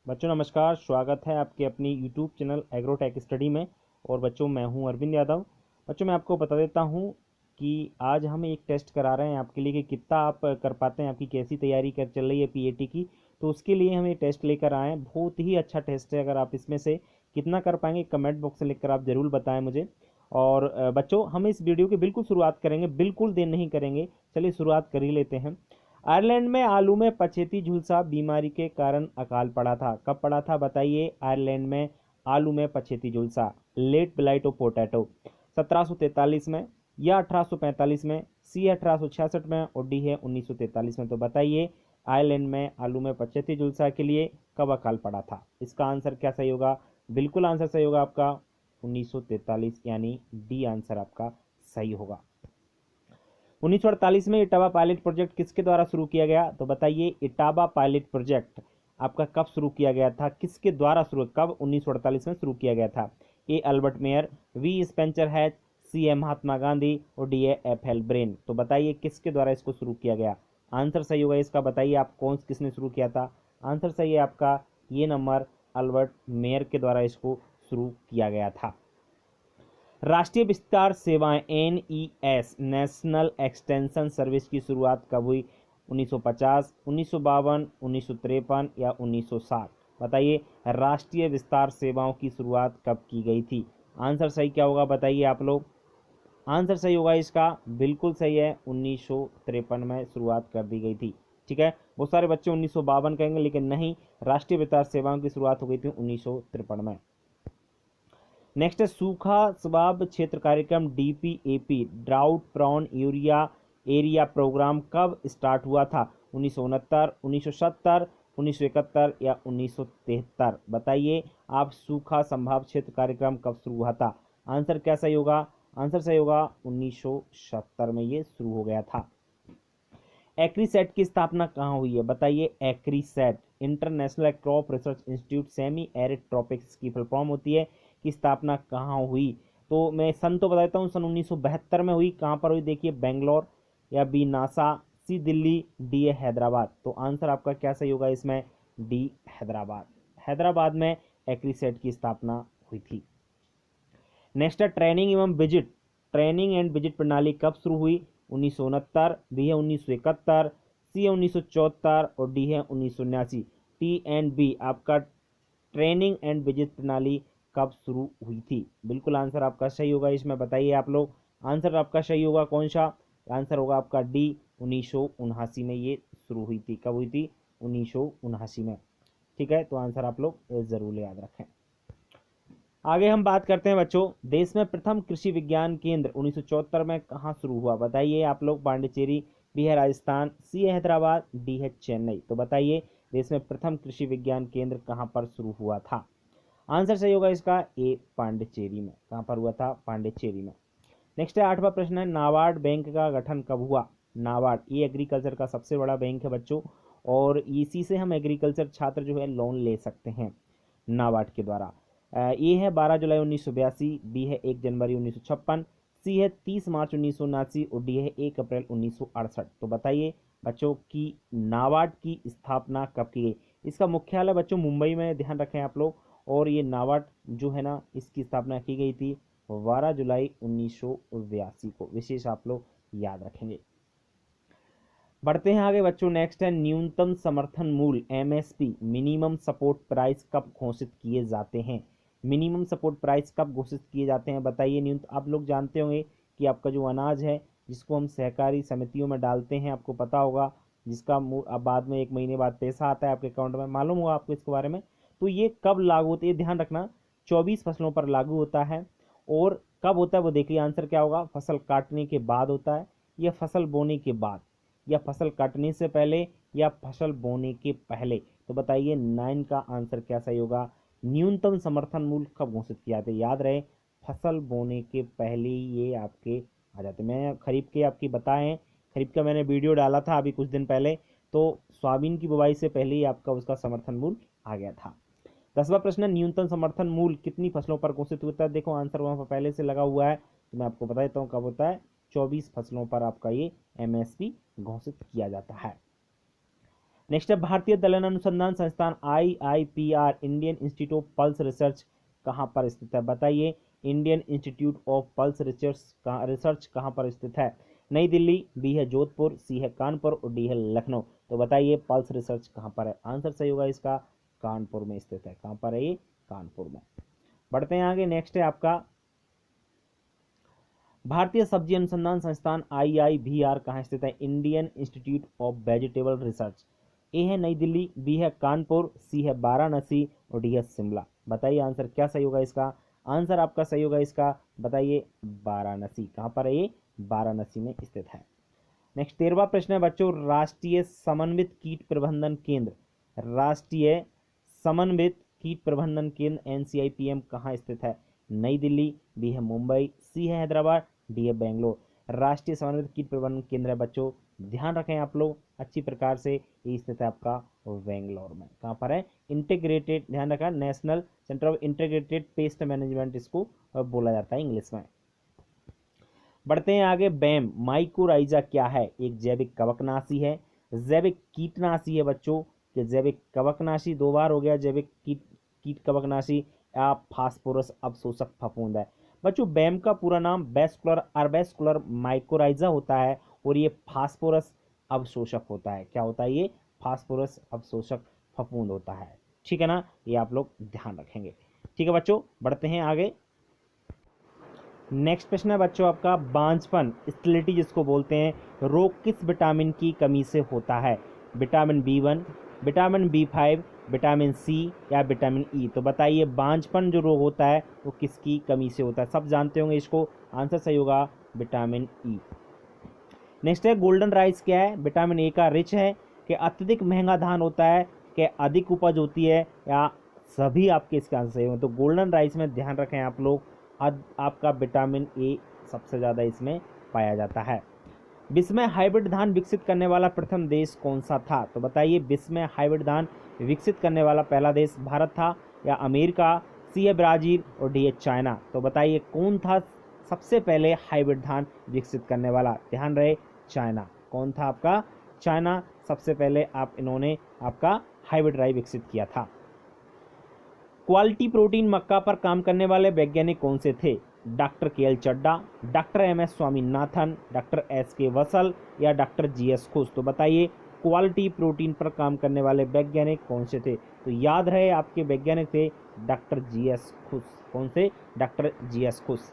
बच्चों नमस्कार, स्वागत है आपके अपनी यूट्यूब चैनल एग्रोटेक स्टडी में। और बच्चों मैं हूं अरविंद यादव। बच्चों मैं आपको बता देता हूं कि आज हम एक टेस्ट करा रहे हैं आपके लिए कि कितना आप कर पाते हैं, आपकी कैसी तैयारी कर चल रही है पीएटी की। तो उसके लिए हम ये टेस्ट लेकर आए हैं। बहुत ही अच्छा टेस्ट है। अगर आप इसमें से कितना कर पाएंगे कमेंट बॉक्स में लिखकर आप ज़रूर बताएं मुझे। और बच्चों हम इस वीडियो की बिल्कुल शुरुआत करेंगे, बिल्कुल देर नहीं करेंगे। चलिए शुरुआत कर ही लेते हैं। आयरलैंड में आलू में पछेती झुलसा बीमारी के कारण अकाल पड़ा था। कब पड़ा था बताइए? आयरलैंड में आलू में पछेती झुलसा, लेट ब्लाइट ऑफ पोटैटो, 1743 में या 1845 में, सी है 1866 में और डी है 1943 में। तो बताइए आयरलैंड में आलू में पछेती झुलसा के लिए कब अकाल पड़ा था? इसका आंसर क्या सही होगा? बिल्कुल आंसर सही होगा आपका 1943, यानी डी आंसर आपका सही होगा। 1948 में इटावा पायलट प्रोजेक्ट किसके द्वारा शुरू किया गया? तो बताइए इटावा पायलट प्रोजेक्ट आपका कब शुरू किया गया था, किसके द्वारा शुरू, कब 1948 में शुरू किया गया था? A Albert Mayer, B Spencer Hatch, C है महात्मा गांधी और डी है एफ एल ब्रेन। तो बताइए किसके द्वारा इसको शुरू किया गया? आंसर सही होगा इसका। बताइए आप किसने शुरू किया था? आंसर सही है आपका ये नंबर, अल्बर्ट मेयर के द्वारा इसको शुरू किया गया था। राष्ट्रीय विस्तार सेवाएं एनईएस नेशनल एक्सटेंशन सर्विस की शुरुआत कब हुई? 1950, 1952, 1953 या 1960? बताइए राष्ट्रीय विस्तार सेवाओं की शुरुआत कब की गई थी? आंसर सही क्या होगा बताइए आप लोग? आंसर सही होगा इसका, बिल्कुल सही है, 1953 में शुरुआत कर दी गई थी। ठीक है, बहुत सारे बच्चे 1952 कहेंगे, लेकिन नहीं, राष्ट्रीय विस्तार सेवाओं की शुरुआत हो गई थी 1953 में। नेक्स्ट है सूखा स्वभाव क्षेत्र कार्यक्रम डीपीएपी, ड्राउट प्रॉन यूरिया एरिया प्रोग्राम कब स्टार्ट हुआ था? 1969, 1970, 1971 या 1973? बताइए आप सूखा संभाव क्षेत्र कार्यक्रम कब शुरू हुआ था? आंसर क्या सही होगा? आंसर सही होगा 1970 में ये शुरू हो गया था। एक्रीसेट की स्थापना कहाँ हुई है? बताइए ICRISAT international crop research institute semi arid tropics की फुल फॉर्म होती है, की स्थापना कहाँ हुई? तो मैं सन तो बता देता हूँ, सन 1972 में हुई। कहाँ पर हुई देखिए? बेंगलोर, या बी नासा, सी दिल्ली, डी है हैदराबाद। तो आंसर आपका क्या सही होगा इसमें? डी हैदराबाद। हैदराबाद में एक्रीसेट की स्थापना हुई थी। नेक्स्ट है ट्रेनिंग एवं विजिट, ट्रेनिंग एंड विजिट प्रणाली कब शुरू हुई? 1969, बी है 1971, सी है 1974 और डी है 1979? टी एंड बी आपका ट्रेनिंग एंड विजिट प्रणाली कब शुरू हुई थी? बिल्कुल आंसर आपका सही होगा इसमें। बताइए आप लोग आंसर आपका सही होगा कौन सा? आंसर होगा आपका डी, 1979 में ये शुरू हुई थी। कब हुई थी? 1979 में। ठीक है, तो आंसर आप लोग जरूर याद रखें। आगे हम बात करते हैं बच्चों, देश में प्रथम कृषि विज्ञान केंद्र 1974 में कहाँ शुरू हुआ? बताइए आप लोग। पांडिचेरी, बी है राजस्थान, सी है हैदराबाद, डी है चेन्नई? तो बताइए देश में प्रथम कृषि विज्ञान केंद्र कहाँ पर शुरू हुआ था? आंसर सही होगा इसका ए, पांडिचेरी में। कहाँ पर हुआ था? पांडिचेरी में। नेक्स्ट है 8वां प्रश्न है, नाबार्ड बैंक का गठन कब हुआ? नाबार्ड ये एग्रीकल्चर का सबसे बड़ा बैंक है बच्चों, और इसी से हम एग्रीकल्चर छात्र जो है लोन ले सकते हैं नाबार्ड के द्वारा। ए है 12 जुलाई 1982, बी है 1 जनवरी 1956, सी है 30 मार्च 1979 और डी है 1 अप्रैल 1968? तो बताइए बच्चों की नाबार्ड की स्थापना कब की गई? इसका मुख्यालय बच्चों मुंबई में, ध्यान रखें आप लोग। और ये नाबार्ड जो है ना, इसकी स्थापना की गई थी 12 जुलाई 1982 को, विशेष आप लोग याद रखेंगे। बढ़ते हैं आगे बच्चों। नेक्स्ट है न्यूनतम समर्थन मूल्य एमएसपी, मिनिमम सपोर्ट प्राइस कब घोषित किए जाते हैं? मिनिमम सपोर्ट प्राइस कब घोषित किए जाते हैं बताइए। न्यूनतम आप लोग जानते होंगे कि आपका जो अनाज है जिसको हम सहकारी समितियों में डालते हैं, आपको पता होगा, जिसका अब बाद में 1 महीने बाद पैसा आता है आपके अकाउंट में, मालूम होगा आपको इसके बारे में। तो ये कब लागू होती है ध्यान रखना, 24 फसलों पर लागू होता है। और कब होता है वो देखिए, आंसर क्या होगा? फसल काटने के बाद होता है, या फसल बोने के बाद, या फसल काटने से पहले, या फसल बोने के पहले? तो बताइए 9 का आंसर क्या सही होगा? न्यूनतम समर्थन मूल्य कब घोषित किया जाता है? याद रहे फसल बोने के पहले ही ये आपके आ जाते। मैं खरीफ के आपकी बताएं, खरीफ का मैंने वीडियो डाला था अभी कुछ दिन पहले, तो सोयाबीन की बुवाई से पहले ही आपका उसका समर्थन मूल्य आ गया था। 10वां प्रश्न, न्यूनतम समर्थन मूल्य कितनी फसलों पर घोषित होता है? देखो आंसर वहां पर पहले से लगा हुआ है, तो मैं आपको बता देता हूँ कब होता है। 24 फसलों पर आपका ये एमएसपी घोषित किया जाता है। नेक्स्ट है भारतीय दलना अनुसंधान संस्थान IIPR Indian institute of pulse research कहाँ पर स्थित है? बताइए Indian institute of pulse research कहाँ पर स्थित है? नई दिल्ली, बी है जोधपुर, सी है कानपुर और डी है लखनऊ। तो बताइए पल्स रिसर्च कहाँ पर है? आंसर सही होगा इसका कानपुर में स्थित है। कहाँ पर है ये? कानपुर में। बढ़ते हैं आगे। नेक्स्ट है आपका भारतीय सब्जी अनुसंधान संस्थान IIVR कहाँ स्थित है? Indian institute of vegetable research. A है नई दिल्ली, बी है कानपुर, सी है वाराणसी और डी है शिमला। बताइए आंसर क्या सही होगा इसका? आंसर आपका सही होगा इसका, बताइए वाराणसी। कहाँ पर है ये? वाराणसी में स्थित है। नेक्स्ट 13वां प्रश्न है बच्चों, राष्ट्रीय समन्वित कीट प्रबंधन केंद्र, राष्ट्रीय समन्वित कीट प्रबंधन केंद्र NCIPM कहाँ स्थित है? नई दिल्ली, बी है मुंबई, सी है हैदराबाद, डी है बेंगलोर। राष्ट्रीय समन्वित कीट प्रबंधन केंद्र है बच्चों, ध्यान रखें आप लोग अच्छी प्रकार से, ये स्थित है आपका बेंगलोर में। कहाँ पर है? इंटीग्रेटेड, ध्यान रखा, national centre of integrated pest management इसको बोला जाता है इंग्लिश में। बढ़ते हैं आगे। बैम माइकोराइजा क्या है? एक जैविक कवकनाशी है, जैविक कीटनाशी है बच्चों, कि जैविक कवकनाशी 2 बार हो गया, जैविक कीट कवकनाशी या फास्फोरस अवशोषक फफूंद है। बच्चों बैम का पूरा नाम वेस्कुलर अर्बेस्कुलर माइकोराइजा होता है और ये फास्फोरस अवशोषक होता है। क्या होता है ये? फास्फोरस अवशोषक फफूंद होता है। ठीक है ना, ये आप लोग ध्यान रखेंगे। ठीक है बच्चों, बढ़ते हैं आगे। नेक्स्ट प्रश्न है बच्चों आपका, बांझपन स्टेरिलिटी जिसको बोलते हैं, रोग किस विटामिन की कमी से होता है? Vitamin B1, vitamin B5, vitamin C या विटामिन E। तो बताइए बांझपन जो रोग होता है वो किसकी कमी से होता है? सब जानते होंगे इसको, आंसर सही होगा विटामिन E। नेक्स्ट है गोल्डन राइस क्या है? विटामिन A का रिच है, कि अत्यधिक महंगा धान होता है, कि अधिक उपज होती है, या सभी आपके इसके आंसर सही होंगे। तो गोल्डन राइस में ध्यान रखें आप लोग, आपका विटामिन A सबसे ज़्यादा इसमें पाया जाता है। विश्व में हाइब्रिड धान विकसित करने वाला प्रथम देश कौन सा था? तो बताइए विश्व में हाइब्रिड धान विकसित करने वाला पहला देश भारत था, या अमेरिका, सी है ब्राज़ील और डी है चाइना। तो बताइए कौन था सबसे पहले हाइब्रिड धान विकसित करने वाला? ध्यान रहे चाइना। कौन था आपका? चाइना सबसे पहले इन्होंने आपका हाइब्रिड राई विकसित किया था। क्वालिटी प्रोटीन मक्का पर काम करने वाले वैज्ञानिक कौन से थे? Doctor KL Chadha, doctor MS Swaminathan, doctor SK Vasal या डॉक्टर GS खुश। तो बताइए क्वालिटी प्रोटीन पर काम करने वाले वैज्ञानिक कौन से थे? तो याद रहे आपके वैज्ञानिक थे डॉक्टर GS खुश। कौन से? डॉक्टर GS खुश।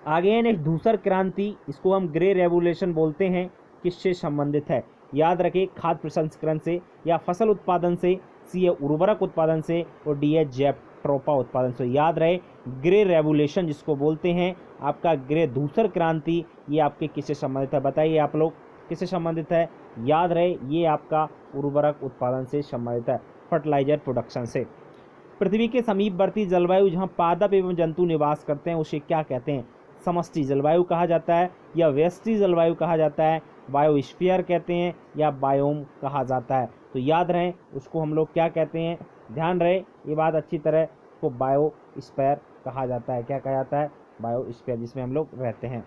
आगे है नेक्स्ट धूसर क्रांति, इसको हम ग्रे रेवोल्यूशन बोलते हैं, किससे संबंधित है? याद रखें खाद्य प्रसंस्करण से, या फसल उत्पादन से, सी है उर्वरक उत्पादन से और डी है जैव उत्पादन से। याद रहे ग्रे रेवोल्यूशन जिसको बोलते हैं, आपका ग्रे धूसर क्रांति, ये आपके किससे संबंधित है? बताइए आप लोग किससे संबंधित है? याद रहे ये आपका उर्वरक उत्पादन से संबंधित है, फर्टिलाइजर प्रोडक्शन से। पृथ्वी के समीपवर्ती जलवायु जहाँ पादप एवं जंतु निवास करते हैं उसे क्या कहते हैं? समष्टि जलवायु कहा जाता है, या व्यष्टि जलवायु कहा जाता है, बायोस्फीयर कहते हैं, या बायोम कहा जाता है? तो याद रहे उसको हम लोग क्या कहते हैं? ध्यान रहे ये बात अच्छी तरह, को बायोस्फीयर कहा जाता है। क्या कहा जाता है? बायोस्फीयर, जिसमें हम लोग रहते हैं।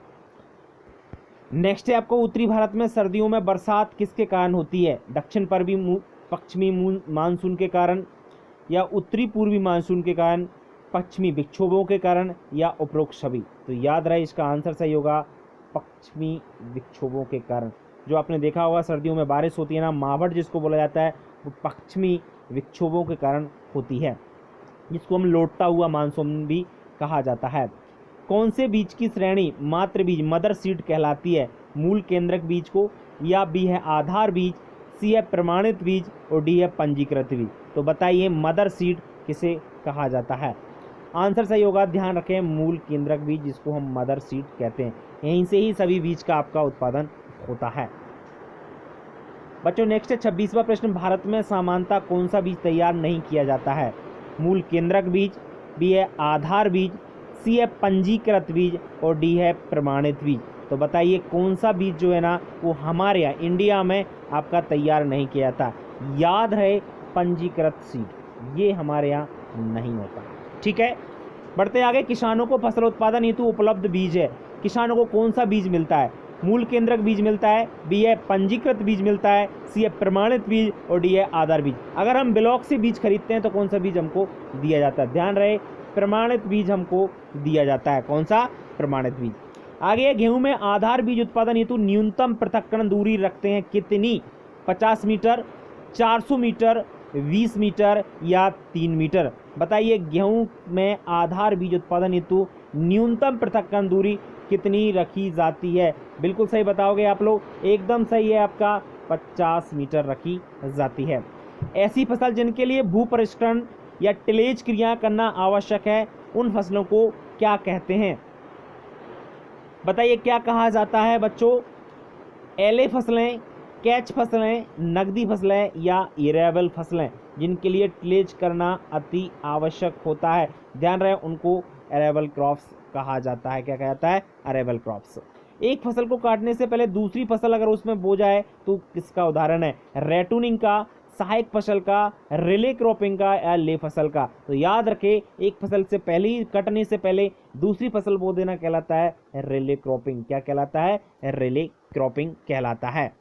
नेक्स्ट है आपको उत्तरी भारत में सर्दियों में बरसात किसके कारण होती है? दक्षिण पश्चिमी मानसून के कारण, या उत्तरी पूर्वी मानसून के कारण, पश्चिमी विक्षोभों के कारण, या उपरोक्त सभी। तो याद रहे इसका आंसर सही होगा पश्चिमी विक्षोभों के कारण। जो आपने देखा होगा सर्दियों में बारिश होती है ना, मावठ जिसको बोला जाता है, वो पश्चिमी विक्षोभों के कारण होती है, जिसको हम लौटता हुआ मानसून भी कहा जाता है। कौन से बीज की श्रेणी मात्र बीज मदर सीड कहलाती है? मूल केंद्रक बीज को, या बी है आधार बीज, सी है प्रमाणित बीज और डी है पंजीकृत बीज। तो बताइए मदर सीड किसे कहा जाता है? आंसर सही होगा, ध्यान रखें, मूल केंद्रक बीज जिसको हम मदर सीड कहते हैं। यहीं से ही सभी बीज का आपका उत्पादन होता है। बच्चों नेक्स्ट है 26वां प्रश्न, भारत में सामान्यतः कौन सा बीज तैयार नहीं किया जाता है? मूल केंद्रक बीज, बी है आधार बीज, सी है पंजीकृत बीज और डी है प्रमाणित बीज। तो बताइए कौन सा बीज जो है ना वो हमारे यहाँ इंडिया में आपका तैयार नहीं किया जाता? याद रहे पंजीकृत सीड, ये हमारे यहाँ नहीं होता। ठीक है, बढ़ते आगे। किसानों को फसल उत्पादन हेतु उपलब्ध बीज है, किसानों को कौन सा बीज मिलता है? मूल केंद्रक बीज मिलता है, बी है पंजीकृत बीज मिलता है, सी है प्रमाणित बीज और डी है आधार बीज। अगर हम ब्लॉक से बीज खरीदते हैं तो कौन सा बीज हमको दिया जाता है, ध्यान रहे प्रमाणित बीज हमको दिया जाता है। कौन सा, प्रमाणित बीज। आगे गेहूं में आधार बीज उत्पादन हेतु न्यूनतम पृथक्करण दूरी रखते हैं कितनी, 50 मीटर, 400 मीटर, 20 मीटर या 3 मीटर। बताइए गेहूं में आधार बीज उत्पादन हेतु न्यूनतम पृथक्करण दूरी कितनी रखी जाती है, बिल्कुल सही बताओगे आप लोग, एकदम सही है आपका, 50 मीटर रखी जाती है। ऐसी फसल जिनके लिए भू परिष्करण या टिलेज क्रिया करना आवश्यक है उन फसलों को क्या कहते हैं, बताइए क्या कहा जाता है बच्चों, एले फसलें, कैच फसलें, नकदी फसलें या इरेबल फसलें जिनके लिए टिलेज करना अति आवश्यक होता है। ध्यान रहे उनको अरेबल क्रॉप्स कहा जाता है। क्या कहा जाता है, अरेबल क्रॉप्स। एक फसल को काटने से पहले दूसरी फसल अगर उसमें बो जाए तो किसका उदाहरण है, रेटूनिंग का, सहायक फसल का, रिले क्रॉपिंग का या ले फसल का। तो याद रखें एक फसल से पहले ही कटने से पहले दूसरी फसल बो देना कहलाता है रिले क्रॉपिंग। क्या कहलाता है, रिले क्रॉपिंग कहलाता है।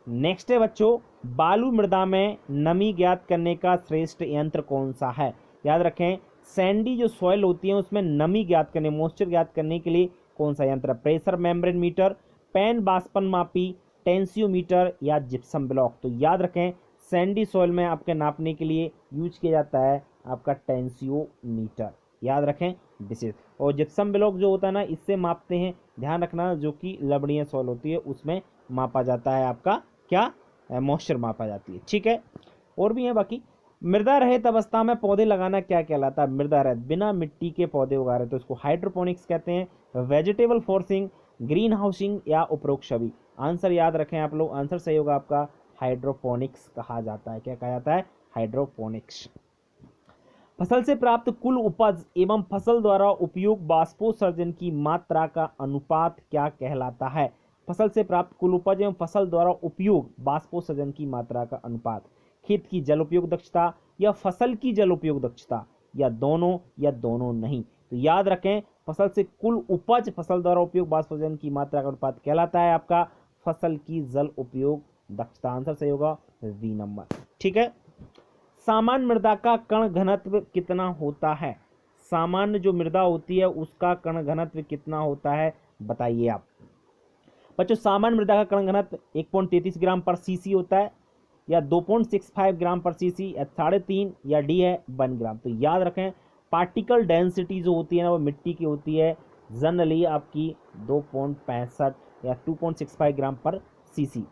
नेक्स्ट है बच्चों, बालू मृदा में नमी ज्ञात करने का श्रेष्ठ यंत्र कौन सा है। याद रखें सैंडी जो सॉइल होती है उसमें नमी ज्ञात करने, मॉइस्चर ज्ञात करने के लिए कौन सा यंत्र, प्रेशर मेम्ब्रेन मीटर, पैन बाष्पन मापी, टेंसियोमीटर या जिप्सम ब्लॉक। तो याद रखें सैंडी सॉइल में आपके नापने के लिए यूज किया जाता है आपका टेंसियोमीटर, याद रखें विशेष। और जिप्सम ब्लॉक जो होता है ना इससे मापते हैं, ध्यान रखना, जो कि लवणीय सॉइल होती है उसमें मापा जाता है आपका क्या, मॉइस्चर मापा जाती है, ठीक है। और भी है बाकी। मृदा रहित अवस्था में पौधे लगाना क्या कहलाता है, मृदा रहित बिना मिट्टी के पौधे उगा रहे तो इसको हाइड्रोपोनिक्स कहते हैं, वेजिटेबल फोर्सिंग, ग्रीन हाउसिंग या उपरोक्त सभी। आंसर याद रखें आप लोग, आंसर सही होगा आपका हाइड्रोपोनिक्स कहा जाता है। क्या कहा जाता है, हाइड्रोपोनिक्स। फसल से प्राप्त कुल उपज एवं फसल द्वारा उपयोग बाष्पोत्सर्जन की मात्रा का अनुपात क्या कहलाता है। फसल से प्राप्त कुल उपज एवं फसल द्वारा उपयोग बाष्पोत्सर्जन की मात्रा का अनुपात, खेत की जल उपयोग दक्षता या फसल की जल उपयोग दक्षता या दोनों नहीं। तो याद रखें फसल से कुल उपज फसल द्वारा उपयोग बाष्पोत्सर्जन की मात्रा का अनुपात कहलाता है आपका फसल की जल उपयोग दक्षता। आंसर सही होगा बी नंबर, ठीक है। सामान्य मृदा का कण घनत्व कितना होता है, सामान्य जो मृदा होती है उसका कण घनत्व कितना होता है बताइए आप बच्चों। सामान्य मृदा का कण घनत्व 1.33 ग्राम पर सीसी होता है या 2.65 ग्राम पर सीसी या 3.5 या डी है 1 ग्राम। तो याद रखें पार्टिकल डेंसिटी जो होती है ना वो मिट्टी की होती है जनरली आपकी 2.65 या 2.65 ग्राम पर सीसी,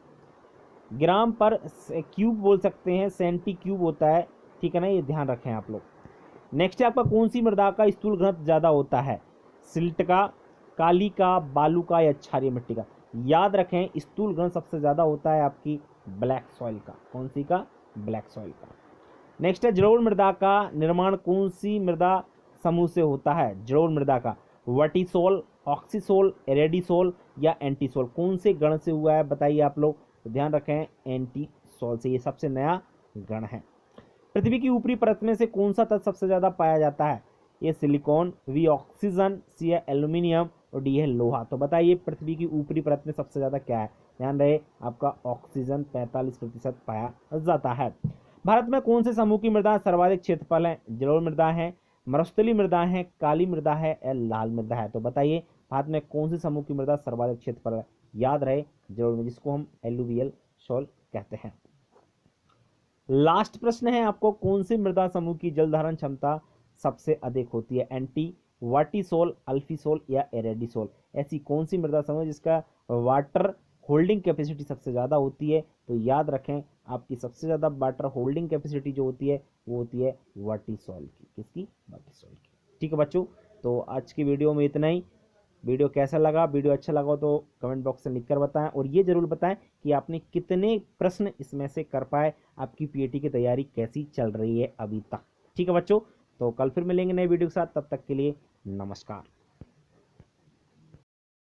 ग्राम पर क्यूब बोल सकते हैं, सेंटी क्यूब होता है, ठीक है ना, ये ध्यान रखें आप लोग। नेक्स्ट है आपका कौन सी मृदा का स्थूल घनत्व ज़्यादा होता है, सिल्ट का, काली का, बालू का या क्षारीय मिट्टी का। याद रखें स्थूल घनत्व सबसे ज़्यादा होता है आपकी ब्लैक सॉइल का। कौन सी का, ब्लैक सॉइल का। नेक्स्ट है जलोढ़ मृदा का निर्माण कौन सी मृदा समूह से होता है, जलोढ़ मृदा का वर्टिसोल, ऑक्सीसोल, एरेडिसोल या एंटीसोल, कौन से गण से हुआ है बताइए आप लोग। तो ध्यान रखें एंटीसोल से, ये सबसे नया गण है। पृथ्वी की ऊपरी परत में से कौन सा तत्व सबसे ज़्यादा पाया जाता है, ये सिलिकॉन, वी ऑक्सीजन, सी है एल्यूमिनियम और डी है लोहा। तो बताइए पृथ्वी की ऊपरी परत में सबसे ज़्यादा क्या है, ध्यान रहे आपका ऑक्सीजन 45% पाया जाता है। भारत में कौन से समूह की मृदा सर्वाधिक क्षेत्रफल है, जलोढ़ मृदा है, मरुस्थलीय मृदा है, काली मृदा है या लाल मृदा है। तो बताइए भारत में कौन सी समूह की मृदा सर्वाधिक क्षेत्रफल है, याद रहे जलोढ़ में, जिसको हम एलुवियल सॉइल कहते हैं। लास्ट प्रश्न है आपको, कौन सी मृदा समूह की जल धारण क्षमता सबसे अधिक होती है, एंटी वर्टिसोल, अल्फीसोल या एरेडिसोल। ऐसी कौन सी मृदा समूह जिसका वाटर होल्डिंग कैपेसिटी सबसे ज़्यादा होती है। तो याद रखें आपकी सबसे ज़्यादा वाटर होल्डिंग कैपेसिटी जो होती है वो होती है वर्टिसोल की, किसकी, वर्टिसोल की, ठीक है बच्चों। तो आज की वीडियो में इतना ही। वीडियो कैसा लगा, वीडियो अच्छा लगा तो कमेंट बॉक्स में लिखकर बताएं और ये जरूर बताएं कि आपने कितने प्रश्न इसमें से कर पाए, आपकी पीएटी की तैयारी कैसी चल रही है अभी तक, ठीक है बच्चों। तो कल फिर मिलेंगे नए वीडियो के साथ, तब तक के लिए नमस्कार।